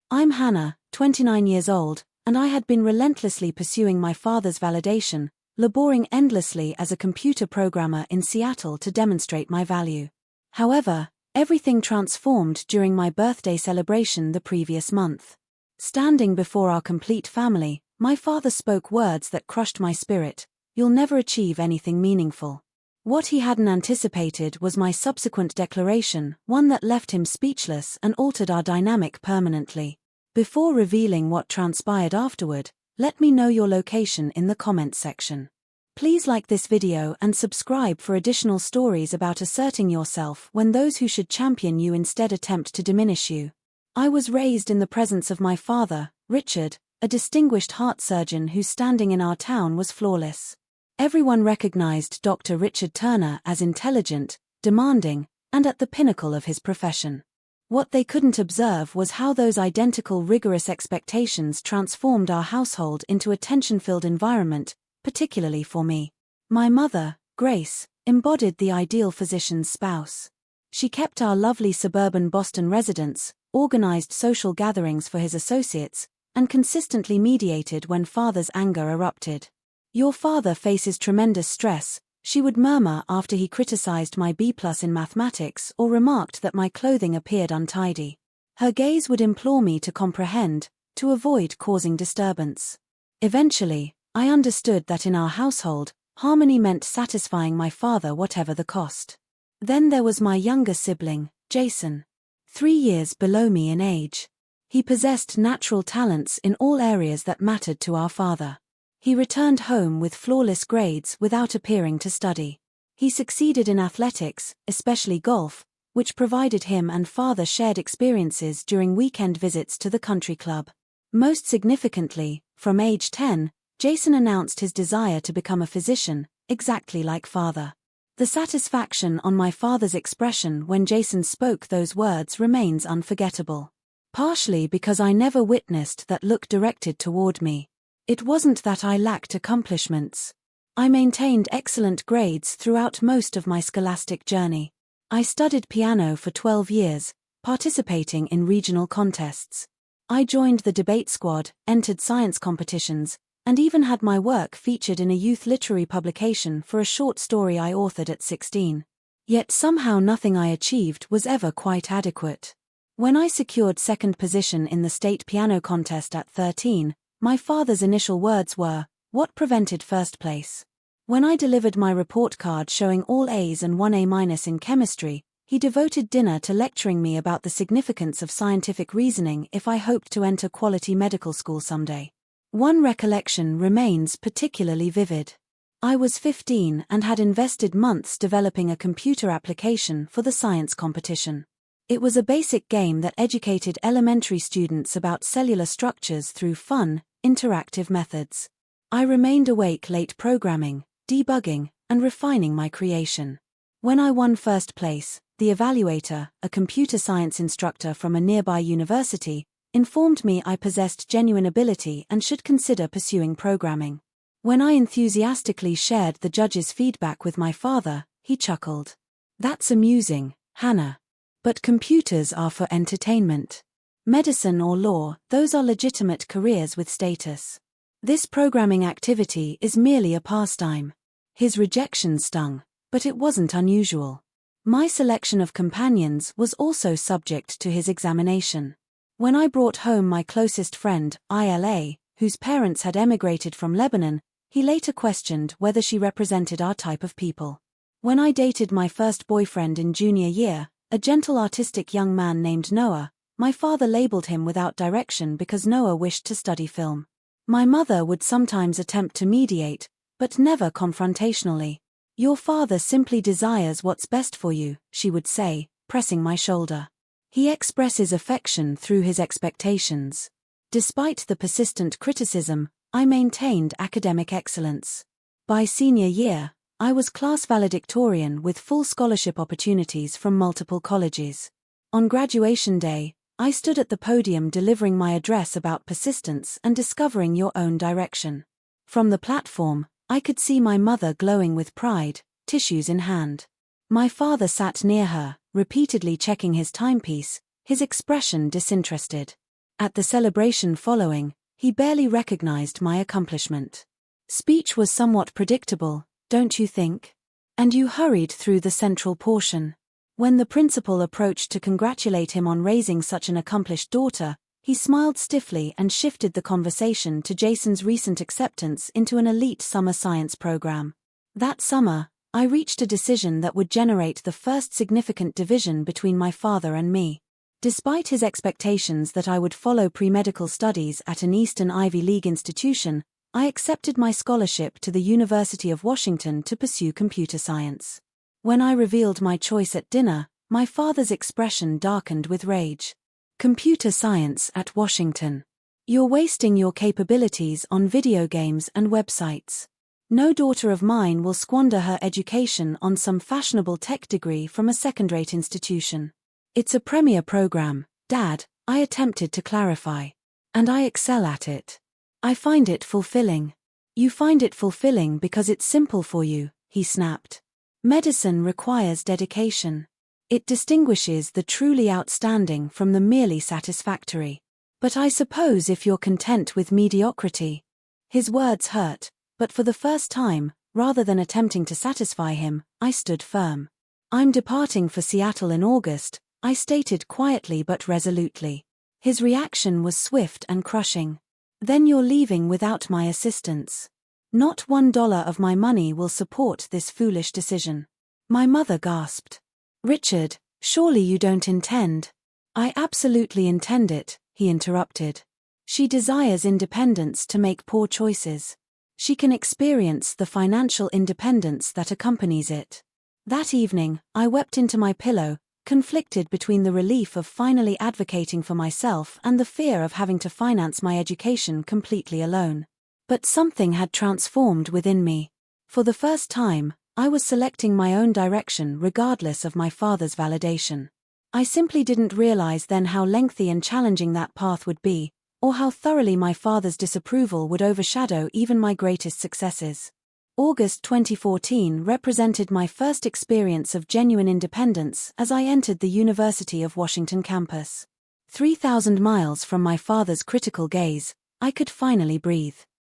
I'm Hannah, 29 years old, and I had been relentlessly pursuing my father's validation, laboring endlessly as a computer programmer in Seattle to demonstrate my value. However, everything transformed during my birthday celebration the previous month. Standing before our complete family, my father spoke words that crushed my spirit: "You'll never achieve anything meaningful." What he hadn't anticipated was my subsequent declaration, one that left him speechless and altered our dynamic permanently. Before revealing what transpired afterward, let me know your location in the comments section. Please like this video and subscribe for additional stories about asserting yourself when those who should champion you instead attempt to diminish you. I was raised in the presence of my father, Richard, a distinguished heart surgeon whose standing in our town was flawless. Everyone recognized Dr. Richard Turner as intelligent, demanding, and at the pinnacle of his profession. What they couldn't observe was how those identical rigorous expectations transformed our household into a tension-filled environment, particularly for me. My mother, Grace, embodied the ideal physician's spouse. She kept our lovely suburban Boston residence, organized social gatherings for his associates, and consistently mediated when father's anger erupted. "Your father faces tremendous stress," she would murmur after he criticized my B+ in mathematics or remarked that my clothing appeared untidy. Her gaze would implore me to comprehend, to avoid causing disturbance. Eventually, I understood that in our household, harmony meant satisfying my father whatever the cost. Then there was my younger sibling, Jason. 3 years below me in age. He possessed natural talents in all areas that mattered to our father. He returned home with flawless grades without appearing to study. He succeeded in athletics, especially golf, which provided him and father shared experiences during weekend visits to the country club. Most significantly, from age 10, Jason announced his desire to become a physician, exactly like father. The satisfaction on my father's expression when Jason spoke those words remains unforgettable. Partially because I never witnessed that look directed toward me. It wasn't that I lacked accomplishments. I maintained excellent grades throughout most of my scholastic journey. I studied piano for 12 years, participating in regional contests. I joined the debate squad, entered science competitions, and even had my work featured in a youth literary publication for a short story I authored at 16. Yet somehow nothing I achieved was ever quite adequate. When I secured second position in the state piano contest at 13, my father's initial words were, "What prevented first place?" When I delivered my report card showing all A's and 1 A- in chemistry, he devoted dinner to lecturing me about the significance of scientific reasoning if I hoped to enter quality medical school someday. One recollection remains particularly vivid. I was 15 and had invested months developing a computer application for the science competition. It was a basic game that educated elementary students about cellular structures through fun, interactive methods. I remained awake late programming, debugging, and refining my creation. When I won first place, the evaluator, a computer science instructor from a nearby university, informed me I possessed genuine ability and should consider pursuing programming. When I enthusiastically shared the judge's feedback with my father, he chuckled. "That's amusing, Hannah. But computers are for entertainment. Medicine or law, those are legitimate careers with status. This programming activity is merely a pastime." His rejection stung, but it wasn't unusual. My selection of companions was also subject to his examination. When I brought home my closest friend, Ila, whose parents had emigrated from Lebanon, he later questioned whether she represented our type of people. When I dated my first boyfriend in junior year, a gentle artistic young man named Noah, my father labeled him without direction because Noah wished to study film. My mother would sometimes attempt to mediate, but never confrontationally. "Your father simply desires what's best for you," she would say, pressing my shoulder. "He expresses affection through his expectations." Despite the persistent criticism, I maintained academic excellence. By senior year, I was class valedictorian with full scholarship opportunities from multiple colleges. On graduation day, I stood at the podium delivering my address about persistence and discovering your own direction. From the platform, I could see my mother glowing with pride, tissues in hand. My father sat near her, repeatedly checking his timepiece, his expression disinterested. At the celebration following, he barely recognized my accomplishment. Speech was somewhat predictable, don't you think? And you hurried through the central portion. When the principal approached to congratulate him on raising such an accomplished daughter, he smiled stiffly and shifted the conversation to Jason's recent acceptance into an elite summer science program. That summer, I reached a decision that would generate the first significant division between my father and me. Despite his expectations that I would follow pre-medical studies at an Eastern Ivy League institution, I accepted my scholarship to the University of Washington to pursue computer science. When I revealed my choice at dinner, my father's expression darkened with rage. Computer science at Washington. You're wasting your capabilities on video games and websites. No daughter of mine will squander her education on some fashionable tech degree from a second-rate institution. It's a premier program, Dad, I attempted to clarify. And I excel at it. I find it fulfilling. You find it fulfilling because it's simple for you, he snapped. Medicine requires dedication. It distinguishes the truly outstanding from the merely satisfactory. But I suppose if you're content with mediocrity. His words hurt, but for the first time, rather than attempting to satisfy him, I stood firm. I'm departing for Seattle in August, I stated quietly but resolutely. His reaction was swift and crushing. Then you're leaving without my assistance. Not $1 of my money will support this foolish decision. My mother gasped. Richard, surely you don't intend. I absolutely intend it, he interrupted. She desires independence to make poor choices. She can experience the financial independence that accompanies it. That evening, I wept into my pillow, conflicted between the relief of finally advocating for myself and the fear of having to finance my education completely alone. But something had transformed within me. For the first time, I was selecting my own direction regardless of my father's validation. I simply didn't realize then how lengthy and challenging that path would be, or how thoroughly my father's disapproval would overshadow even my greatest successes. August 2014 represented my first experience of genuine independence as I entered the University of Washington campus. 3,000 miles from my father's critical gaze, I could finally breathe.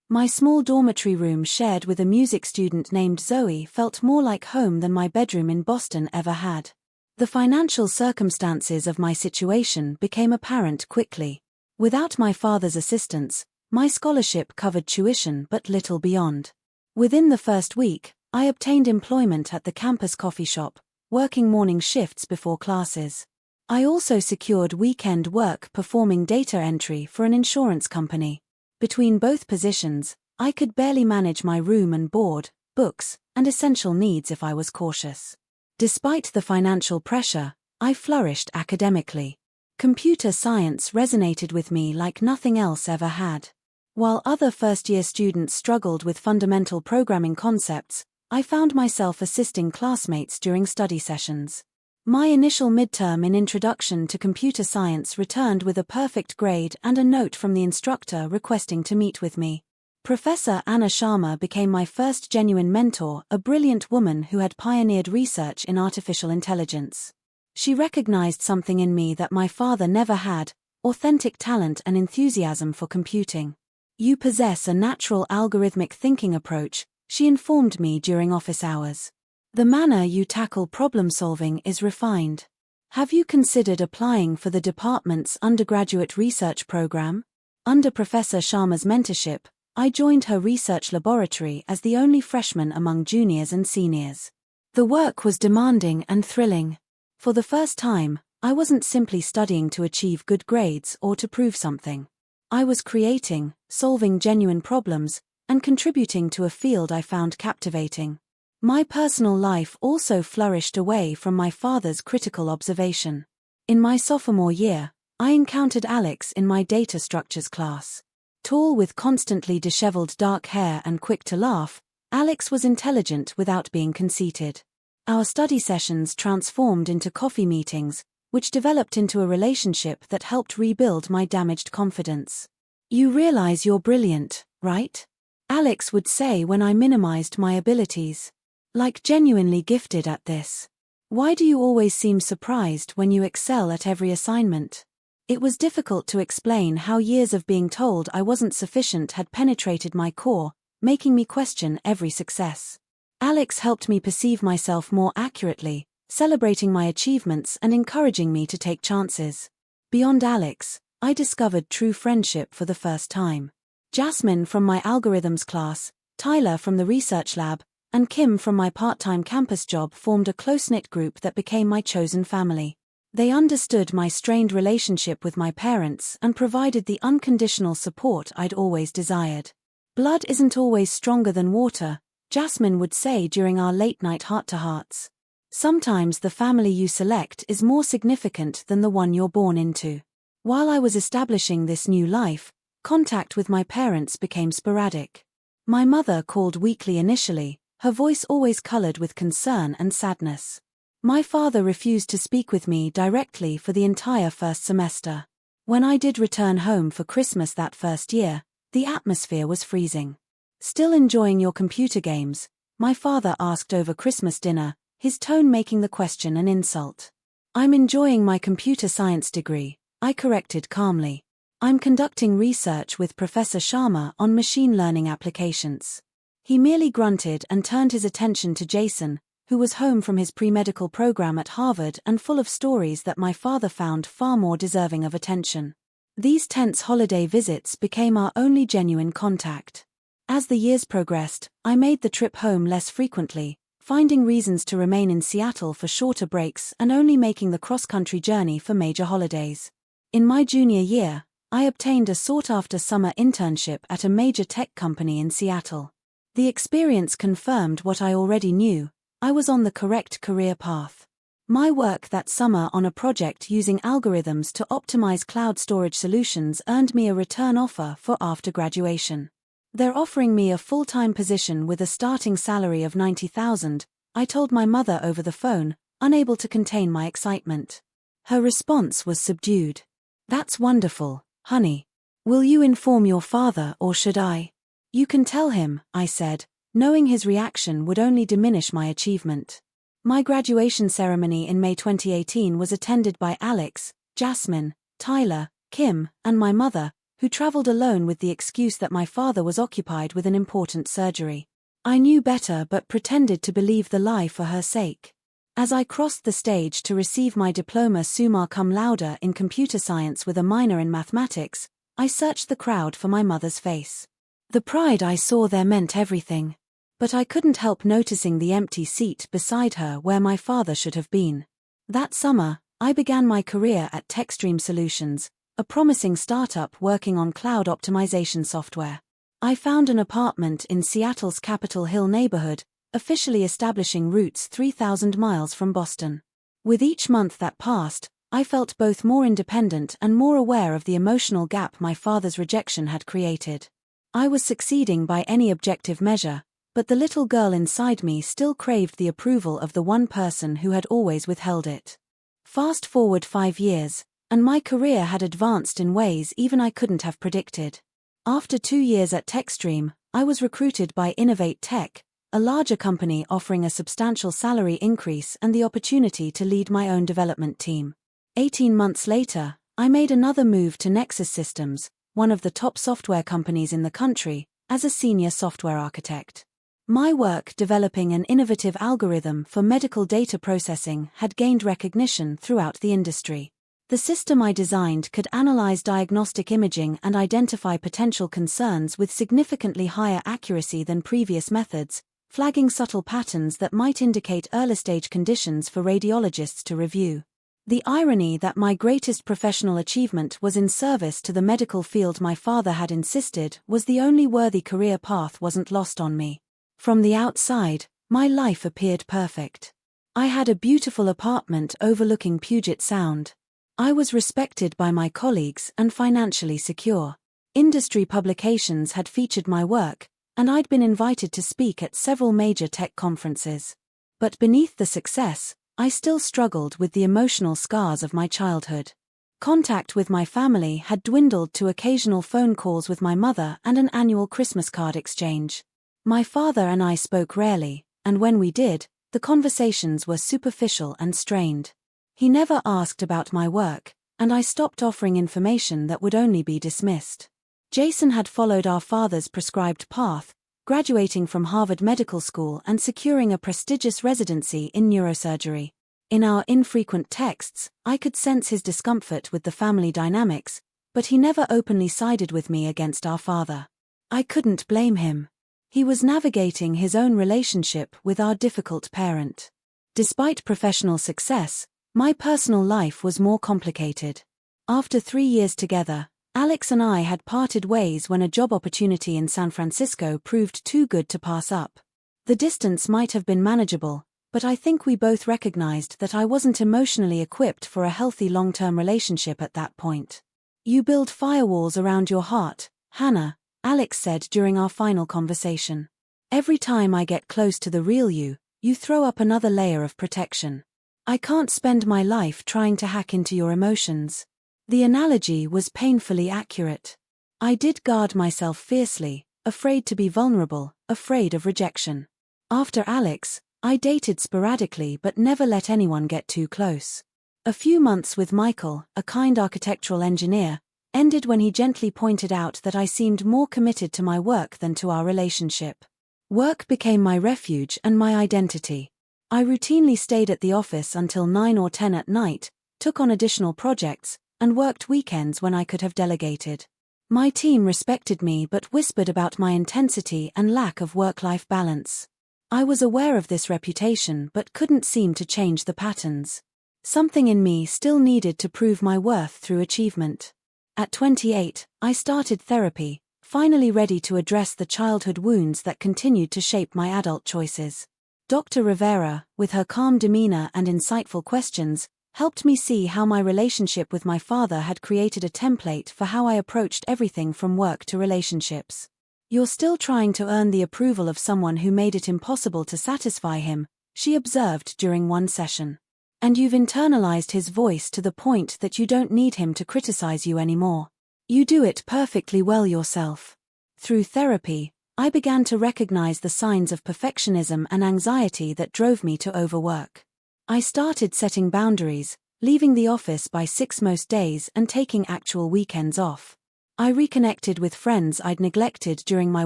My small dormitory room shared with a music student named Zoe felt more like home than my bedroom in Boston ever had. The financial circumstances of my situation became apparent quickly. Without my father's assistance, my scholarship covered tuition but little beyond. Within the first week, I obtained employment at the campus coffee shop, working morning shifts before classes. I also secured weekend work performing data entry for an insurance company. Between both positions, I could barely manage my room and board, books, and essential needs if I was cautious. Despite the financial pressure, I flourished academically. Computer science resonated with me like nothing else ever had. While other first-year students struggled with fundamental programming concepts, I found myself assisting classmates during study sessions. My initial midterm in Introduction to Computer Science returned with a perfect grade and a note from the instructor requesting to meet with me. Professor Anna Sharma became my first genuine mentor, a brilliant woman who had pioneered research in artificial intelligence. She recognized something in me that my father never had: authentic talent and enthusiasm for computing. You possess a natural algorithmic thinking approach, she informed me during office hours. The manner you tackle problem-solving is refined. Have you considered applying for the department's undergraduate research program? Under Professor Sharma's mentorship, I joined her research laboratory as the only freshman among juniors and seniors. The work was demanding and thrilling. For the first time, I wasn't simply studying to achieve good grades or to prove something. I was creating, solving genuine problems, and contributing to a field I found captivating. My personal life also flourished away from my father's critical observation. In my sophomore year, I encountered Alex in my data structures class. Tall with constantly disheveled dark hair and quick to laugh, Alex was intelligent without being conceited. Our study sessions transformed into coffee meetings, which developed into a relationship that helped rebuild my damaged confidence. You realize you're brilliant, right? Alex would say when I minimized my abilities. Like genuinely gifted at this. Why do you always seem surprised when you excel at every assignment? It was difficult to explain how years of being told I wasn't sufficient had penetrated my core, making me question every success. Alex helped me perceive myself more accurately, celebrating my achievements and encouraging me to take chances. Beyond Alex, I discovered true friendship for the first time. Jasmine from my algorithms class, Tyler from the research lab, and Kim from my part-time campus job formed a close-knit group that became my chosen family. They understood my strained relationship with my parents and provided the unconditional support I'd always desired. Blood isn't always stronger than water, Jasmine would say during our late-night heart-to-hearts. Sometimes the family you select is more significant than the one you're born into. While I was establishing this new life, contact with my parents became sporadic. My mother called weekly initially, her voice always colored with concern and sadness. My father refused to speak with me directly for the entire first semester. When I did return home for Christmas that first year, the atmosphere was freezing. "Still enjoying your computer games?" my father asked over Christmas dinner, his tone making the question an insult. "I'm enjoying my computer science degree," I corrected calmly. "I'm conducting research with Professor Sharma on machine learning applications." He merely grunted and turned his attention to Jason, who was home from his pre-medical program at Harvard and full of stories that my father found far more deserving of attention. These tense holiday visits became our only genuine contact. As the years progressed, I made the trip home less frequently, finding reasons to remain in Seattle for shorter breaks and only making the cross-country journey for major holidays. In my junior year, I obtained a sought-after summer internship at a major tech company in Seattle. The experience confirmed what I already knew: I was on the correct career path. My work that summer on a project using algorithms to optimize cloud storage solutions earned me a return offer for after graduation. They're offering me a full-time position with a starting salary of $90,000, I told my mother over the phone, unable to contain my excitement. Her response was subdued. "That's wonderful, honey. Will you inform your father or should I?" "You can tell him," I said, knowing his reaction would only diminish my achievement. My graduation ceremony in May 2018 was attended by Alex, Jasmine, Tyler, Kim, and my mother, who traveled alone with the excuse that my father was occupied with an important surgery. I knew better but pretended to believe the lie for her sake. As I crossed the stage to receive my diploma summa cum laude in computer science with a minor in mathematics, I searched the crowd for my mother's face. The pride I saw there meant everything. But I couldn't help noticing the empty seat beside her where my father should have been. That summer, I began my career at TechStream Solutions, a promising startup working on cloud optimization software. I found an apartment in Seattle's Capitol Hill neighborhood, officially establishing roots 3,000 miles from Boston. With each month that passed, I felt both more independent and more aware of the emotional gap my father's rejection had created. I was succeeding by any objective measure, but the little girl inside me still craved the approval of the one person who had always withheld it. Fast forward 5 years, and my career had advanced in ways even I couldn't have predicted. After 2 years at TechStream, I was recruited by Innovate Tech, a larger company offering a substantial salary increase and the opportunity to lead my own development team. 18 months later, I made another move to Nexus Systems, one of the top software companies in the country, as a senior software architect. My work developing an innovative algorithm for medical data processing had gained recognition throughout the industry. The system I designed could analyze diagnostic imaging and identify potential concerns with significantly higher accuracy than previous methods, flagging subtle patterns that might indicate early-stage conditions for radiologists to review. The irony that my greatest professional achievement was in service to the medical field my father had insisted was the only worthy career path wasn't lost on me. From the outside, my life appeared perfect. I had a beautiful apartment overlooking Puget Sound. I was respected by my colleagues and financially secure. Industry publications had featured my work, and I'd been invited to speak at several major tech conferences. But beneath the success, I still struggled with the emotional scars of my childhood. Contact with my family had dwindled to occasional phone calls with my mother and an annual Christmas card exchange. My father and I spoke rarely, and when we did, the conversations were superficial and strained. He never asked about my work, and I stopped offering information that would only be dismissed. Jason had followed our father's prescribed path, graduating from Harvard Medical School and securing a prestigious residency in neurosurgery. In our infrequent texts, I could sense his discomfort with the family dynamics, but he never openly sided with me against our father. I couldn't blame him. He was navigating his own relationship with our difficult parent. Despite professional success, my personal life was more complicated. After 3 years together, Alex and I had parted ways when a job opportunity in San Francisco proved too good to pass up. The distance might have been manageable, but I think we both recognized that I wasn't emotionally equipped for a healthy long-term relationship at that point. "You build firewalls around your heart, Hannah," Alex said during our final conversation. "Every time I get close to the real you, you throw up another layer of protection. I can't spend my life trying to hack into your emotions." The analogy was painfully accurate. I did guard myself fiercely, afraid to be vulnerable, afraid of rejection. After Alex, I dated sporadically but never let anyone get too close. A few months with Michael, a kind architectural engineer, ended when he gently pointed out that I seemed more committed to my work than to our relationship. Work became my refuge and my identity. I routinely stayed at the office until 9 or 10 at night, took on additional projects, and worked weekends when I could have delegated. My team respected me but whispered about my intensity and lack of work-life balance. I was aware of this reputation but couldn't seem to change the patterns. Something in me still needed to prove my worth through achievement. At 28, I started therapy, finally ready to address the childhood wounds that continued to shape my adult choices. Dr. Rivera, with her calm demeanor and insightful questions, helped me see how my relationship with my father had created a template for how I approached everything from work to relationships. "You're still trying to earn the approval of someone who made it impossible to satisfy him," she observed during one session. "And you've internalized his voice to the point that you don't need him to criticize you anymore. You do it perfectly well yourself." Through therapy, I began to recognize the signs of perfectionism and anxiety that drove me to overwork. I started setting boundaries, leaving the office by 6 most days and taking actual weekends off. I reconnected with friends I'd neglected during my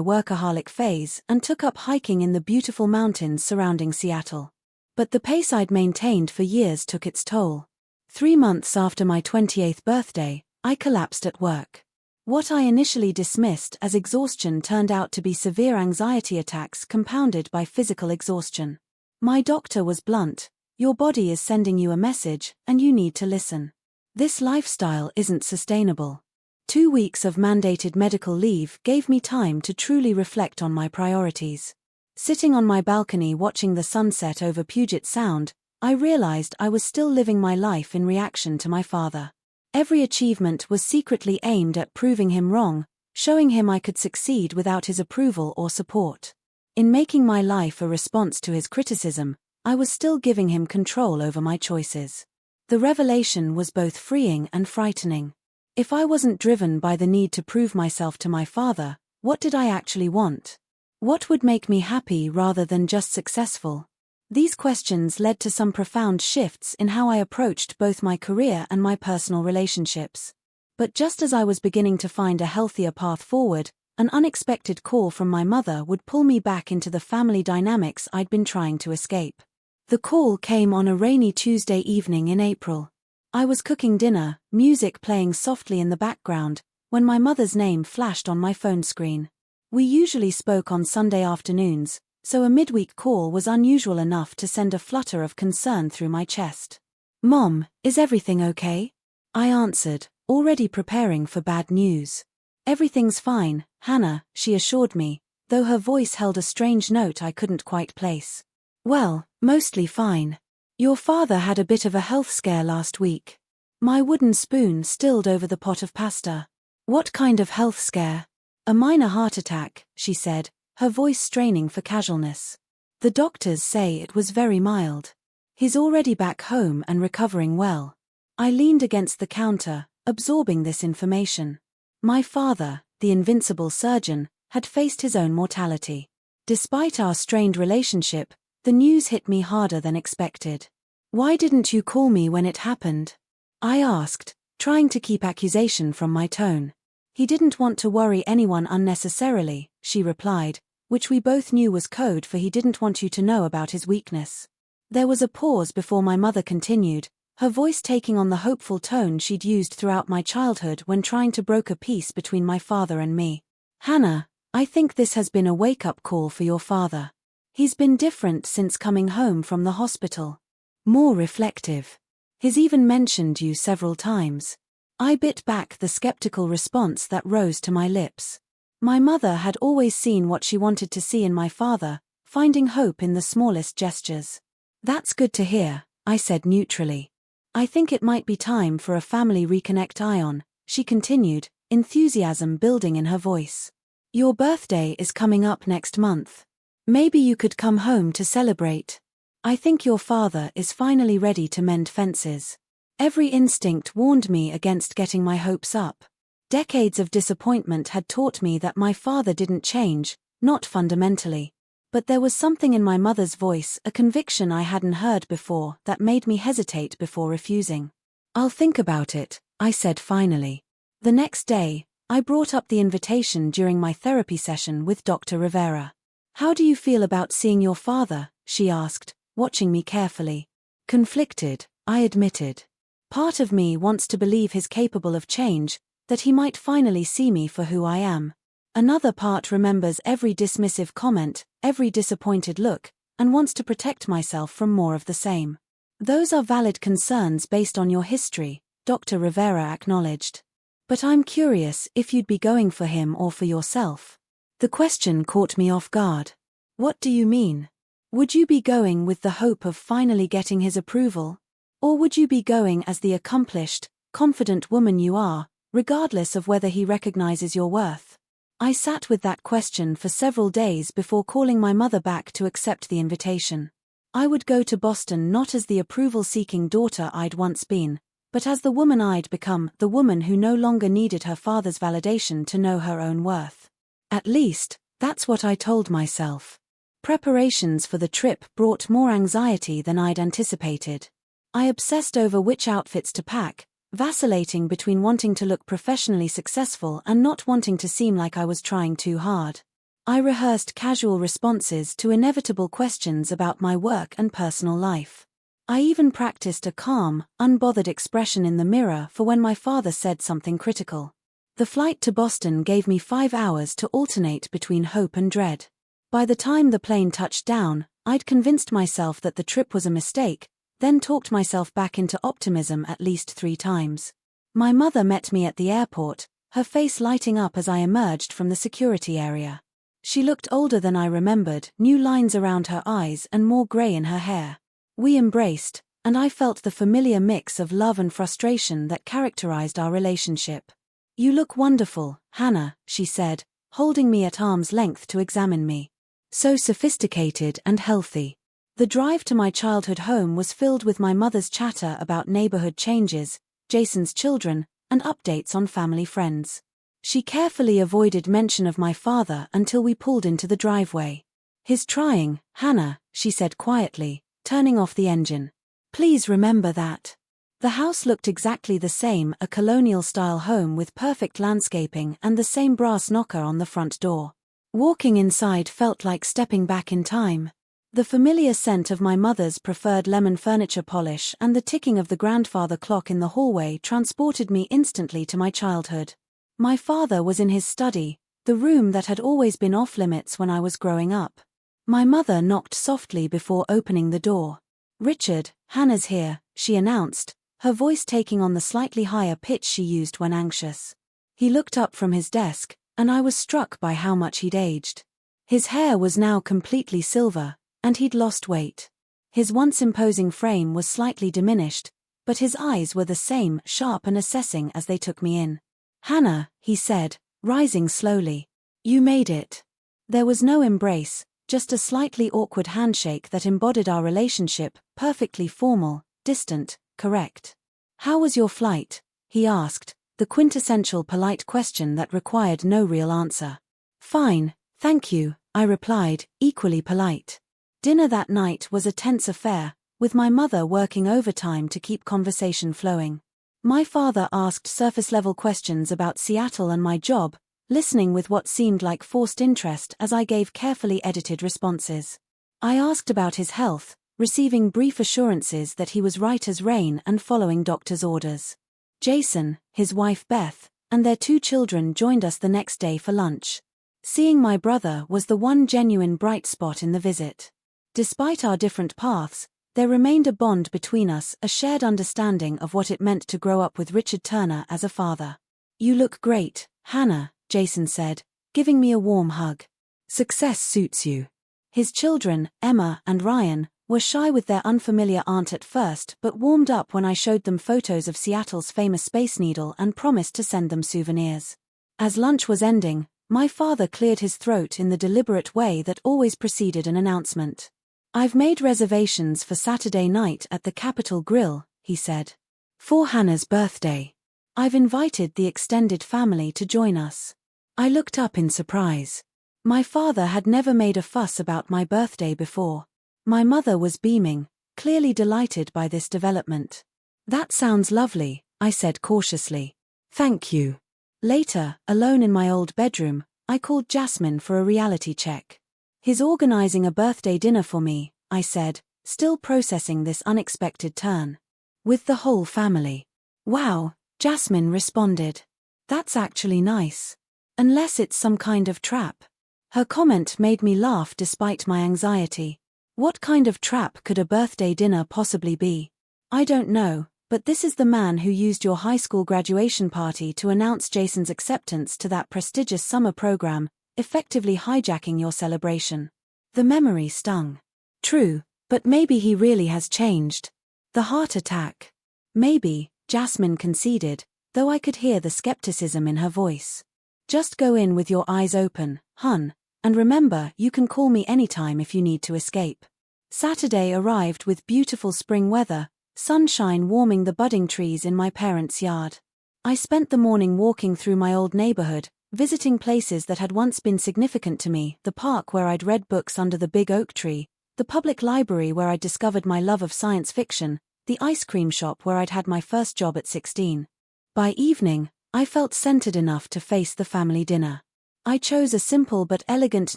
workaholic phase and took up hiking in the beautiful mountains surrounding Seattle. But the pace I'd maintained for years took its toll. 3 months after my 28th birthday, I collapsed at work. What I initially dismissed as exhaustion turned out to be severe anxiety attacks compounded by physical exhaustion. My doctor was blunt: "Your body is sending you a message, and you need to listen. This lifestyle isn't sustainable." 2 weeks of mandated medical leave gave me time to truly reflect on my priorities. Sitting on my balcony watching the sunset over Puget Sound, I realized I was still living my life in reaction to my father. Every achievement was secretly aimed at proving him wrong, showing him I could succeed without his approval or support. In making my life a response to his criticism, I was still giving him control over my choices. The revelation was both freeing and frightening. If I wasn't driven by the need to prove myself to my father, what did I actually want? What would make me happy rather than just successful? These questions led to some profound shifts in how I approached both my career and my personal relationships. But just as I was beginning to find a healthier path forward, an unexpected call from my mother would pull me back into the family dynamics I'd been trying to escape. The call came on a rainy Tuesday evening in April. I was cooking dinner, music playing softly in the background, when my mother's name flashed on my phone screen. We usually spoke on Sunday afternoons, so a midweek call was unusual enough to send a flutter of concern through my chest. "Mom, is everything okay?" I answered, already preparing for bad news. "Everything's fine, Hannah," she assured me, though her voice held a strange note I couldn't quite place. "Well, mostly fine. Your father had a bit of a health scare last week." My wooden spoon stilled over the pot of pasta. "What kind of health scare?" "A minor heart attack," she said, her voice straining for casualness. "The doctors say it was very mild. He's already back home and recovering well." I leaned against the counter, absorbing this information. My father, the invincible surgeon, had faced his own mortality. Despite our strained relationship, the news hit me harder than expected. "Why didn't you call me when it happened?" I asked, trying to keep accusation from my tone. He didn't want to worry anyone unnecessarily, she replied, which we both knew was code for he didn't want you to know about his weakness. There was a pause before my mother continued, her voice taking on the hopeful tone she'd used throughout my childhood when trying to broker peace between my father and me. Hannah, I think this has been a wake-up call for your father. He's been different since coming home from the hospital. More reflective. He's even mentioned you several times. I bit back the skeptical response that rose to my lips. My mother had always seen what she wanted to see in my father, finding hope in the smallest gestures. That's good to hear, I said neutrally. I think it might be time for a family reconnect, Ion, she continued, enthusiasm building in her voice. Your birthday is coming up next month. Maybe you could come home to celebrate. I think your father is finally ready to mend fences. Every instinct warned me against getting my hopes up. Decades of disappointment had taught me that my father didn't change, not fundamentally. But there was something in my mother's voice, a conviction I hadn't heard before, that made me hesitate before refusing. I'll think about it, I said finally. The next day, I brought up the invitation during my therapy session with Dr. Rivera. How do you feel about seeing your father? She asked, watching me carefully. Conflicted, I admitted. Part of me wants to believe he's capable of change, that he might finally see me for who I am. Another part remembers every dismissive comment, every disappointed look, and wants to protect myself from more of the same. Those are valid concerns based on your history, Dr. Rivera acknowledged. But I'm curious if you'd be going for him or for yourself. The question caught me off guard. What do you mean? Would you be going with the hope of finally getting his approval? Or would you be going as the accomplished, confident woman you are, regardless of whether he recognizes your worth? I sat with that question for several days before calling my mother back to accept the invitation. I would go to Boston not as the approval-seeking daughter I'd once been, but as the woman I'd become, the woman who no longer needed her father's validation to know her own worth. At least, that's what I told myself. Preparations for the trip brought more anxiety than I'd anticipated. I obsessed over which outfits to pack, vacillating between wanting to look professionally successful and not wanting to seem like I was trying too hard. I rehearsed casual responses to inevitable questions about my work and personal life. I even practiced a calm, unbothered expression in the mirror for when my father said something critical. The flight to Boston gave me 5 hours to alternate between hope and dread. By the time the plane touched down, I'd convinced myself that the trip was a mistake, then talked myself back into optimism at least 3 times. My mother met me at the airport, her face lighting up as I emerged from the security area. She looked older than I remembered, new lines around her eyes and more gray in her hair. We embraced, and I felt the familiar mix of love and frustration that characterized our relationship. You look wonderful, Hannah, she said, holding me at arm's length to examine me. So sophisticated and healthy. The drive to my childhood home was filled with my mother's chatter about neighborhood changes, Jason's children, and updates on family friends. She carefully avoided mention of my father until we pulled into the driveway. He's trying, Hannah, she said quietly, turning off the engine. Please remember that. The house looked exactly the same, a colonial-style home with perfect landscaping and the same brass knocker on the front door. Walking inside felt like stepping back in time. The familiar scent of my mother's preferred lemon furniture polish and the ticking of the grandfather clock in the hallway transported me instantly to my childhood. My father was in his study, the room that had always been off-limits when I was growing up. My mother knocked softly before opening the door. Richard, Hannah's here, she announced, her voice taking on the slightly higher pitch she used when anxious. He looked up from his desk, and I was struck by how much he'd aged. His hair was now completely silver, and he'd lost weight. His once imposing frame was slightly diminished, but his eyes were the same, sharp and assessing as they took me in. Hannah, he said, rising slowly. You made it. There was no embrace, just a slightly awkward handshake that embodied our relationship, perfectly formal, distant, correct. How was your flight? He asked, the quintessential polite question that required no real answer. Fine, thank you, I replied, equally polite. Dinner that night was a tense affair, with my mother working overtime to keep conversation flowing. My father asked surface-level questions about Seattle and my job, listening with what seemed like forced interest as I gave carefully edited responses. I asked about his health, receiving brief assurances that he was right as rain and following doctor's orders. Jason, his wife Beth, and their 2 children joined us the next day for lunch. Seeing my brother was the one genuine bright spot in the visit. Despite our different paths, there remained a bond between us, a shared understanding of what it meant to grow up with Richard Turner as a father. "You look great, Hannah," Jason said, giving me a warm hug. "Success suits you." His children, Emma and Ryan, were shy with their unfamiliar aunt at first but warmed up when I showed them photos of Seattle's famous Space Needle and promised to send them souvenirs. As lunch was ending, my father cleared his throat in the deliberate way that always preceded an announcement. "I've made reservations for Saturday night at the Capitol Grill," he said. "For Hannah's birthday. I've invited the extended family to join us." I looked up in surprise. My father had never made a fuss about my birthday before. My mother was beaming, clearly delighted by this development. "That sounds lovely," I said cautiously. "Thank you." Later, alone in my old bedroom, I called Jasmine for a reality check. "He's organizing a birthday dinner for me," I said, still processing this unexpected turn. "With the whole family." "Wow," Jasmine responded. "That's actually nice. Unless it's some kind of trap." Her comment made me laugh despite my anxiety. What kind of trap could a birthday dinner possibly be? "I don't know, but this is the man who used your high school graduation party to announce Jason's acceptance to that prestigious summer program, effectively hijacking your celebration." The memory stung. True, but maybe he really has changed. The heart attack. Maybe, Jasmine conceded, though I could hear the skepticism in her voice. "Just go in with your eyes open, hun. And remember, you can call me anytime if you need to escape." Saturday arrived with beautiful spring weather, sunshine warming the budding trees in my parents' yard. I spent the morning walking through my old neighborhood, visiting places that had once been significant to me: the park where I'd read books under the big oak tree, the public library where I'd discovered my love of science fiction, the ice cream shop where I'd had my first job at 16. By evening, I felt centered enough to face the family dinner. I chose a simple but elegant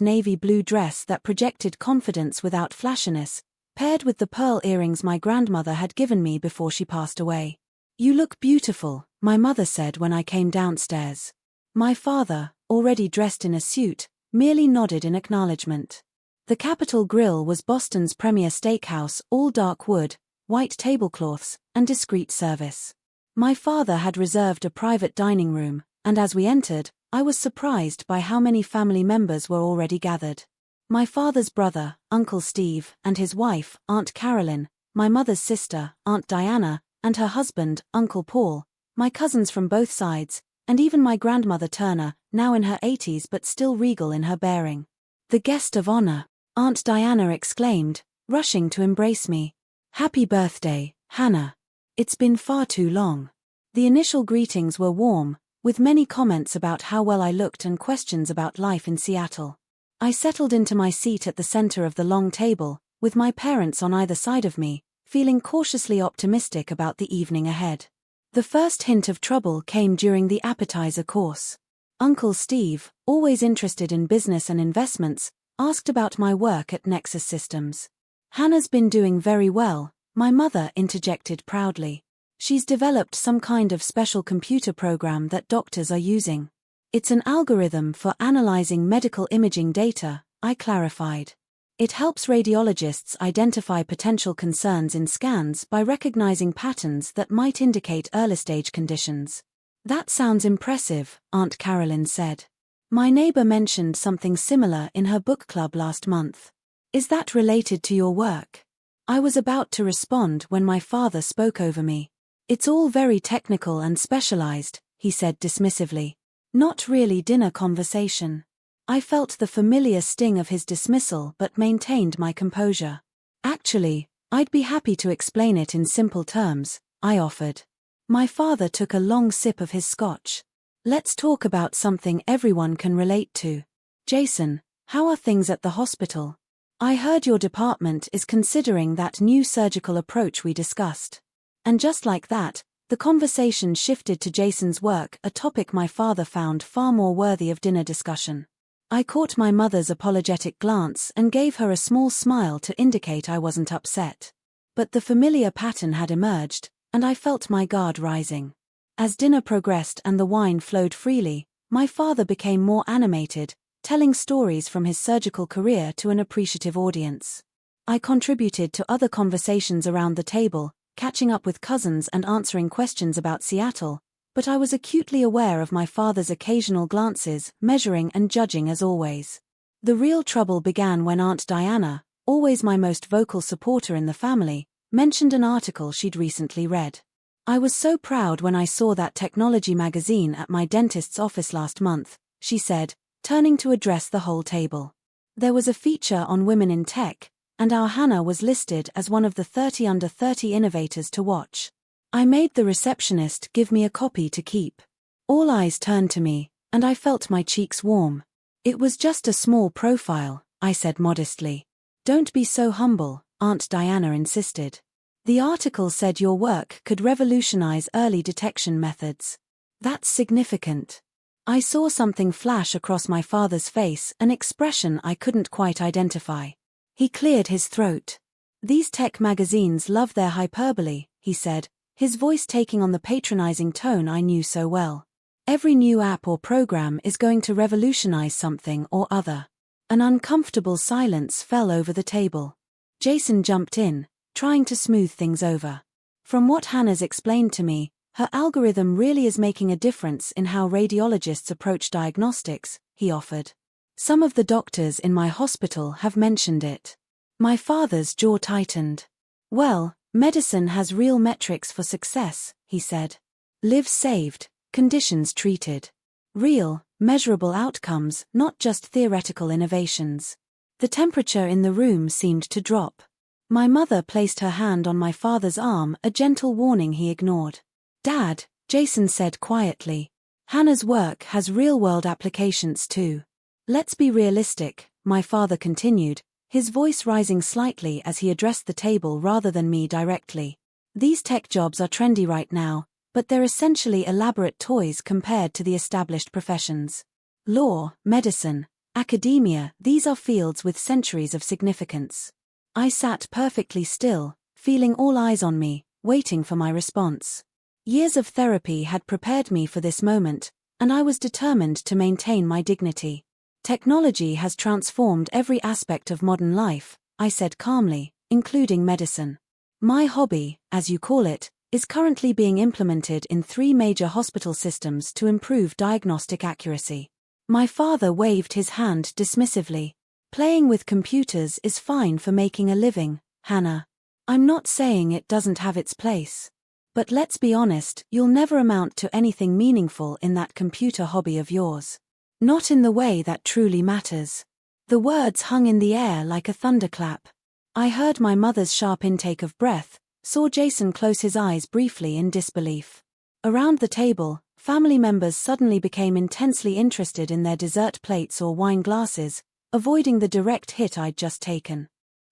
navy blue dress that projected confidence without flashiness, paired with the pearl earrings my grandmother had given me before she passed away. "You look beautiful," my mother said when I came downstairs. My father, already dressed in a suit, merely nodded in acknowledgement. The Capitol Grill was Boston's premier steakhouse, all dark wood, white tablecloths, and discreet service. My father had reserved a private dining room, and as we entered, I was surprised by how many family members were already gathered. My father's brother, Uncle Steve, and his wife, Aunt Carolyn, my mother's sister, Aunt Diana, and her husband, Uncle Paul, my cousins from both sides, and even my grandmother Turner, now in her 80s but still regal in her bearing. "The guest of honor," Aunt Diana exclaimed, rushing to embrace me. "Happy birthday, Hannah. It's been far too long." The initial greetings were warm, with many comments about how well I looked and questions about life in Seattle. I settled into my seat at the center of the long table, with my parents on either side of me, feeling cautiously optimistic about the evening ahead. The first hint of trouble came during the appetizer course. Uncle Steve, always interested in business and investments, asked about my work at Nexus Systems. "Hannah's been doing very well," my mother interjected proudly. "She's developed some kind of special computer program that doctors are using. It's an algorithm for analyzing medical imaging data," I clarified. "It helps radiologists identify potential concerns in scans by recognizing patterns that might indicate early-stage conditions." "That sounds impressive," Aunt Carolyn said. "My neighbor mentioned something similar in her book club last month. Is that related to your work?" I was about to respond when my father spoke over me. "It's all very technical and specialized," he said dismissively. "Not really dinner conversation." I felt the familiar sting of his dismissal but maintained my composure. "Actually, I'd be happy to explain it in simple terms," I offered. My father took a long sip of his scotch. "Let's talk about something everyone can relate to. Jason, how are things at the hospital? I heard your department is considering that new surgical approach we discussed." And just like that, The conversation shifted to Jason's work, a topic my father found far more worthy of dinner discussion. I caught my mother's apologetic glance and gave her a small smile to indicate I wasn't upset. But the familiar pattern had emerged, and I felt my guard rising. As dinner progressed and the wine flowed freely, my father became more animated, telling stories from his surgical career to an appreciative audience. I contributed to other conversations around the table, catching up with cousins and answering questions about Seattle, but I was acutely aware of my father's occasional glances, measuring and judging as always. The real trouble began when Aunt Diana, always my most vocal supporter in the family, mentioned an article she'd recently read. I was so proud when I saw that technology magazine at my dentist's office last month, she said, turning to address the whole table. There was a feature on women in tech, and our Hannah was listed as one of the 30 under 30 innovators to watch. I made the receptionist give me a copy to keep. All eyes turned to me, and I felt my cheeks warm. It was just a small profile, I said modestly. Don't be so humble, Aunt Diana insisted. The article said your work could revolutionize early detection methods. That's significant. I saw something flash across my father's face, an expression I couldn't quite identify. He cleared his throat. These tech magazines love their hyperbole, he said, his voice taking on the patronizing tone I knew so well. Every new app or program is going to revolutionize something or other. An uncomfortable silence fell over the table. Jason jumped in, trying to smooth things over. From what Hannah's explained to me, her algorithm really is making a difference in how radiologists approach diagnostics, he offered. Some of the doctors in my hospital have mentioned it. My father's jaw tightened. Well, medicine has real metrics for success, he said. Lives saved, conditions treated. Real, measurable outcomes, not just theoretical innovations. The temperature in the room seemed to drop. My mother placed her hand on my father's arm, a gentle warning he ignored. Dad, Jason said quietly. Hannah's work has real-world applications too. Let's be realistic, my father continued, his voice rising slightly as he addressed the table rather than me directly. These tech jobs are trendy right now, but they're essentially elaborate toys compared to the established professions. Law, medicine, academia, these are fields with centuries of significance. I sat perfectly still, feeling all eyes on me, waiting for my response. Years of therapy had prepared me for this moment, and I was determined to maintain my dignity. Technology has transformed every aspect of modern life, I said calmly, including medicine. My hobby, as you call it, is currently being implemented in 3 major hospital systems to improve diagnostic accuracy. My father waved his hand dismissively. Playing with computers is fine for making a living, Hannah. I'm not saying it doesn't have its place. But let's be honest, you'll never amount to anything meaningful in that computer hobby of yours. Not in the way that truly matters. The words hung in the air like a thunderclap. I heard my mother's sharp intake of breath, saw Jason close his eyes briefly in disbelief. Around the table, family members suddenly became intensely interested in their dessert plates or wine glasses, avoiding the direct hit I'd just taken.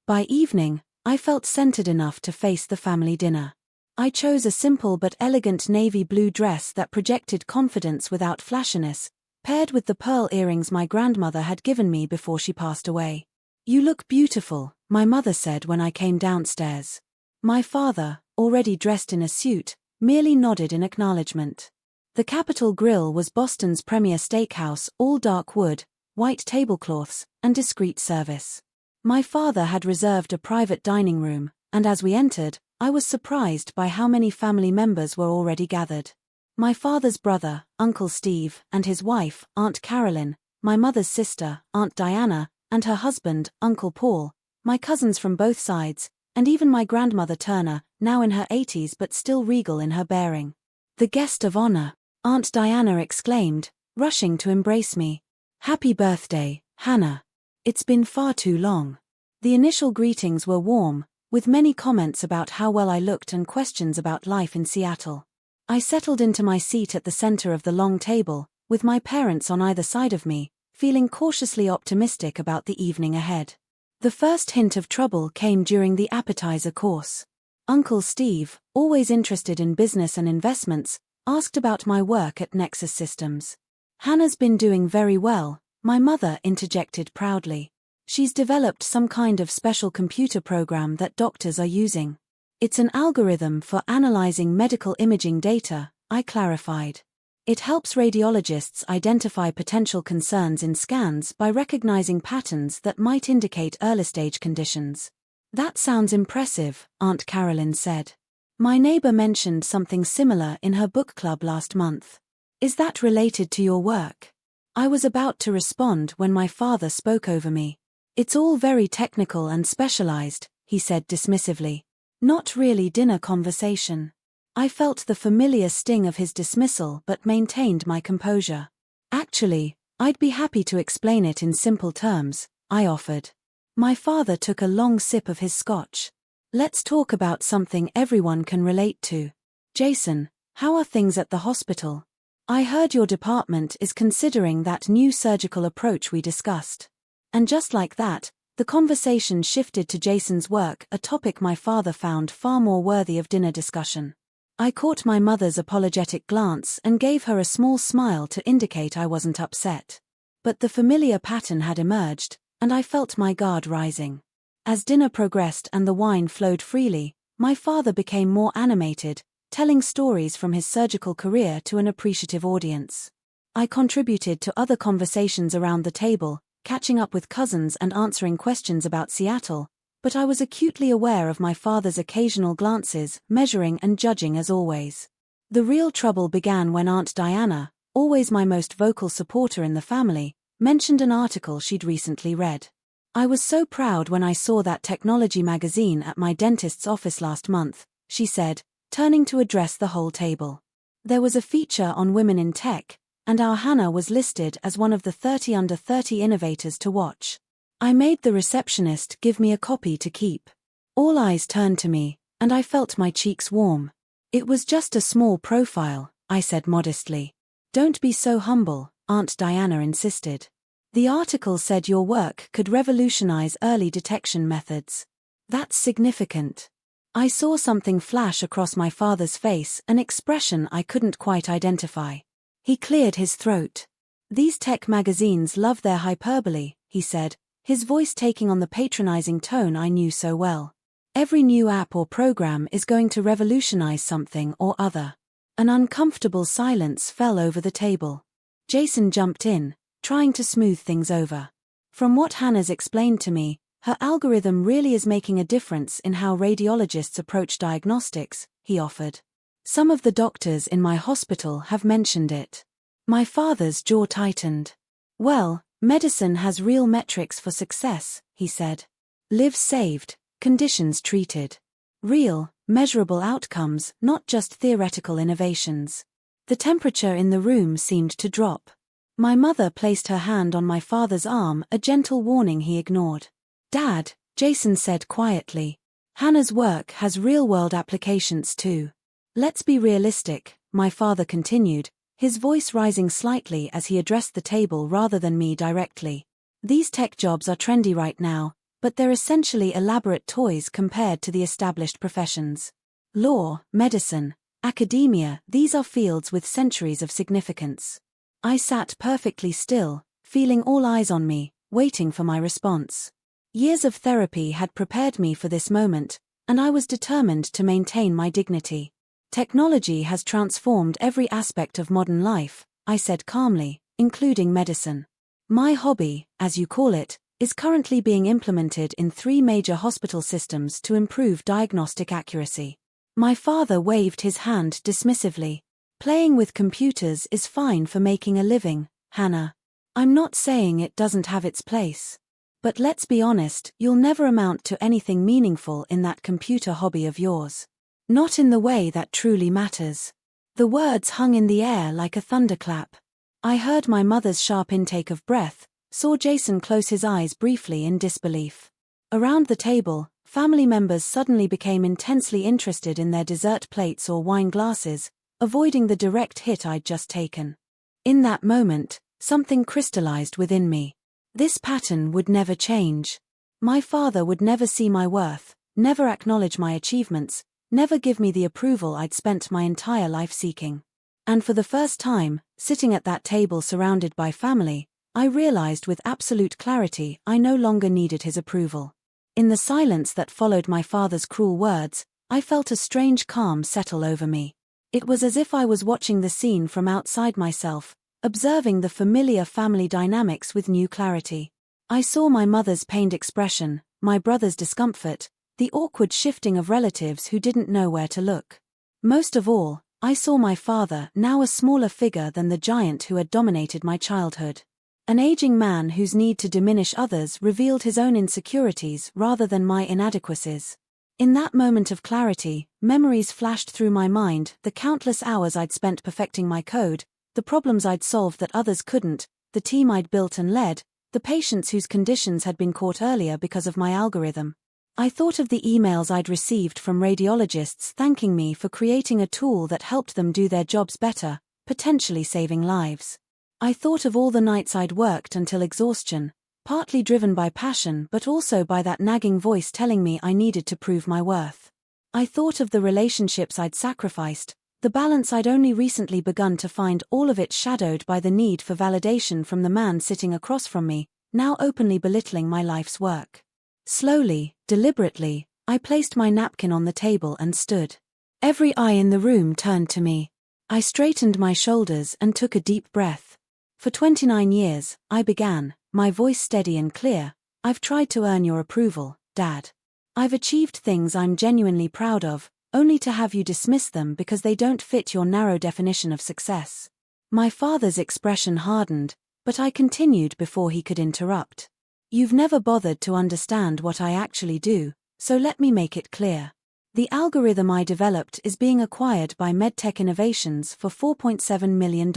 By evening, I felt centered enough to face the family dinner. I chose a simple but elegant navy blue dress that projected confidence without flashiness, paired with the pearl earrings my grandmother had given me before she passed away. You look beautiful, my mother said when I came downstairs. My father, already dressed in a suit, merely nodded in acknowledgement. The Capitol Grill was Boston's premier steakhouse, all dark wood, white tablecloths, and discreet service. My father had reserved a private dining room, and as we entered, I was surprised by how many family members were already gathered. My father's brother, Uncle Steve, and his wife, Aunt Carolyn, my mother's sister, Aunt Diana, and her husband, Uncle Paul, my cousins from both sides, and even my grandmother Turner, now in her 80s but still regal in her bearing. The guest of honor, Aunt Diana exclaimed, rushing to embrace me. Happy birthday, Hannah. It's been far too long. The initial greetings were warm, with many comments about how well I looked and questions about life in Seattle. I settled into my seat at the center of the long table, with my parents on either side of me, feeling cautiously optimistic about the evening ahead. The first hint of trouble came during the appetizer course. Uncle Steve, always interested in business and investments, asked about my work at Nexus Systems. Hannah's been doing very well, my mother interjected proudly. She's developed some kind of special computer program that doctors are using. It's an algorithm for analyzing medical imaging data, I clarified. It helps radiologists identify potential concerns in scans by recognizing patterns that might indicate early-stage conditions. That sounds impressive, Aunt Carolyn said. My neighbor mentioned something similar in her book club last month. Is that related to your work? I was about to respond when my father spoke over me. It's all very technical and specialized, he said dismissively. Not really dinner conversation. I felt the familiar sting of his dismissal but maintained my composure. Actually, I'd be happy to explain it in simple terms, I offered. My father took a long sip of his scotch. Let's talk about something everyone can relate to. Jason, how are things at the hospital? I heard your department is considering that new surgical approach we discussed. And just like that, the conversation shifted to Jason's work, a topic my father found far more worthy of dinner discussion. I caught my mother's apologetic glance and gave her a small smile to indicate I wasn't upset. But the familiar pattern had emerged, and I felt my guard rising. As dinner progressed and the wine flowed freely, my father became more animated, telling stories from his surgical career to an appreciative audience. I contributed to other conversations around the table, catching up with cousins and answering questions about Seattle, but I was acutely aware of my father's occasional glances, measuring and judging as always. The real trouble began when Aunt Diana, always my most vocal supporter in the family, mentioned an article she'd recently read. I was so proud when I saw that technology magazine at my dentist's office last month, she said, turning to address the whole table. There was a feature on women in tech, and our Hannah was listed as one of the 30 under 30 innovators to watch. I made the receptionist give me a copy to keep. All eyes turned to me, and I felt my cheeks warm. It was just a small profile, I said modestly. Don't be so humble, Aunt Diana insisted. The article said your work could revolutionize early detection methods. That's significant. I saw something flash across my father's face, an expression I couldn't quite identify. He cleared his throat. These tech magazines love their hyperbole, he said, his voice taking on the patronizing tone I knew so well. Every new app or program is going to revolutionize something or other. An uncomfortable silence fell over the table. Jason jumped in, trying to smooth things over. From what Hannah's explained to me, her algorithm really is making a difference in how radiologists approach diagnostics, he offered. Some of the doctors in my hospital have mentioned it. My father's jaw tightened. Well, medicine has real metrics for success, he said. Lives saved, conditions treated. Real, measurable outcomes, not just theoretical innovations. The temperature in the room seemed to drop. My mother placed her hand on my father's arm, a gentle warning he ignored. Dad, Jason said quietly. Hannah's work has real-world applications too. Let's be realistic, my father continued, his voice rising slightly as he addressed the table rather than me directly. These tech jobs are trendy right now, but they're essentially elaborate toys compared to the established professions. Law, medicine, academia, these are fields with centuries of significance. I sat perfectly still, feeling all eyes on me, waiting for my response. Years of therapy had prepared me for this moment, and I was determined to maintain my dignity. Technology has transformed every aspect of modern life, I said calmly, including medicine. My hobby, as you call it, is currently being implemented in 3 major hospital systems to improve diagnostic accuracy. My father waved his hand dismissively. Playing with computers is fine for making a living, Hannah. I'm not saying it doesn't have its place. But let's be honest, you'll never amount to anything meaningful in that computer hobby of yours. Not in the way that truly matters. The words hung in the air like a thunderclap. I heard my mother's sharp intake of breath, saw Jason close his eyes briefly in disbelief. Around the table, family members suddenly became intensely interested in their dessert plates or wine glasses, avoiding the direct hit I'd just taken. In that moment, something crystallized within me. This pattern would never change. My father would never see my worth, never acknowledge my achievements, never give me the approval I'd spent my entire life seeking. And for the first time, sitting at that table surrounded by family, I realized with absolute clarity I no longer needed his approval. In the silence that followed my father's cruel words, I felt a strange calm settle over me. It was as if I was watching the scene from outside myself, observing the familiar family dynamics with new clarity. I saw my mother's pained expression, my brother's discomfort, the awkward shifting of relatives who didn't know where to look. Most of all, I saw my father, now a smaller figure than the giant who had dominated my childhood. An aging man whose need to diminish others revealed his own insecurities rather than my inadequacies. In that moment of clarity, memories flashed through my mind, the countless hours I'd spent perfecting my code, the problems I'd solved that others couldn't, the team I'd built and led, the patients whose conditions had been caught earlier because of my algorithm. I thought of the emails I'd received from radiologists thanking me for creating a tool that helped them do their jobs better, potentially saving lives. I thought of all the nights I'd worked until exhaustion, partly driven by passion but also by that nagging voice telling me I needed to prove my worth. I thought of the relationships I'd sacrificed, the balance I'd only recently begun to find, all of it shadowed by the need for validation from the man sitting across from me, now openly belittling my life's work. Slowly, deliberately, I placed my napkin on the table and stood. Every eye in the room turned to me. I straightened my shoulders and took a deep breath. For 29 years, I began, my voice steady and clear, I've tried to earn your approval, Dad. I've achieved things I'm genuinely proud of, only to have you dismiss them because they don't fit your narrow definition of success. My father's expression hardened, but I continued before he could interrupt. You've never bothered to understand what I actually do, so let me make it clear. The algorithm I developed is being acquired by MedTech Innovations for $4.7 million.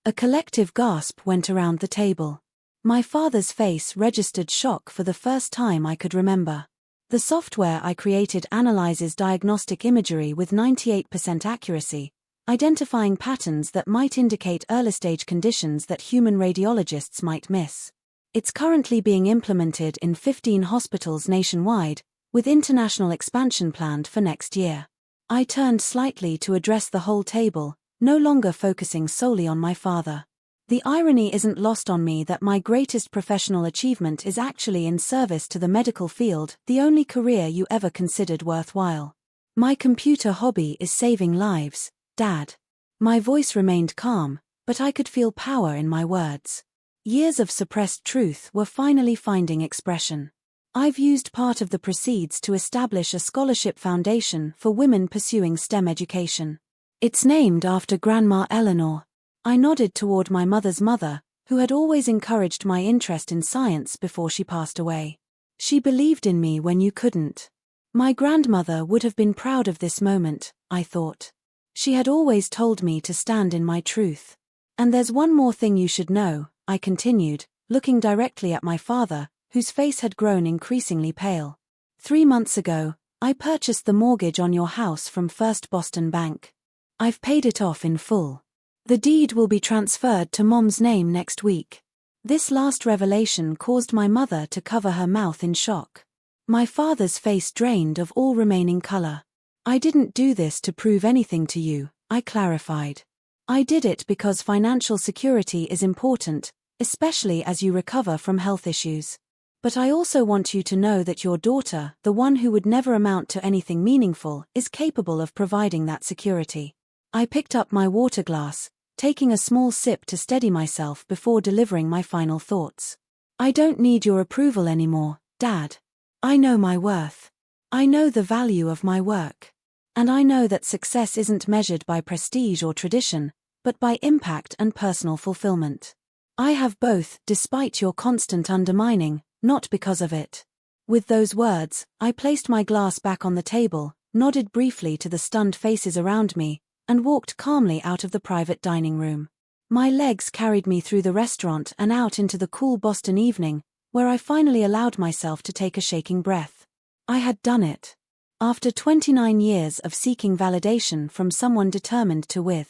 A collective gasp went around the table. My father's face registered shock for the first time I could remember. The software I created analyzes diagnostic imagery with 98% accuracy, identifying patterns that might indicate early-stage conditions that human radiologists might miss. It's currently being implemented in 15 hospitals nationwide, with international expansion planned for next year. I turned slightly to address the whole table, no longer focusing solely on my father. The irony isn't lost on me that my greatest professional achievement is actually in service to the medical field, the only career you ever considered worthwhile. My computer hobby is saving lives, Dad. My voice remained calm, but I could feel power in my words. Years of suppressed truth were finally finding expression. I've used part of the proceeds to establish a scholarship foundation for women pursuing STEM education. It's named after Grandma Eleanor. I nodded toward my mother's mother, who had always encouraged my interest in science before she passed away. She believed in me when you couldn't. My grandmother would have been proud of this moment, I thought. She had always told me to stand in my truth. And there's one more thing you should know, I continued, looking directly at my father, whose face had grown increasingly pale. 3 months ago, I purchased the mortgage on your house from First Boston Bank. I've paid it off in full. The deed will be transferred to Mom's name next week. This last revelation caused my mother to cover her mouth in shock. My father's face drained of all remaining color. I didn't do this to prove anything to you, I clarified. I did it because financial security is important, especially as you recover from health issues. But I also want you to know that your daughter, the one who would never amount to anything meaningful, is capable of providing that security. I picked up my water glass, taking a small sip to steady myself before delivering my final thoughts. I don't need your approval anymore, Dad. I know my worth. I know the value of my work. And I know that success isn't measured by prestige or tradition, but by impact and personal fulfillment. I have both, despite your constant undermining, not because of it. With those words, I placed my glass back on the table, nodded briefly to the stunned faces around me, and walked calmly out of the private dining room. My legs carried me through the restaurant and out into the cool Boston evening, where I finally allowed myself to take a shaking breath. I had done it. After 29 years of seeking validation from someone determined to win.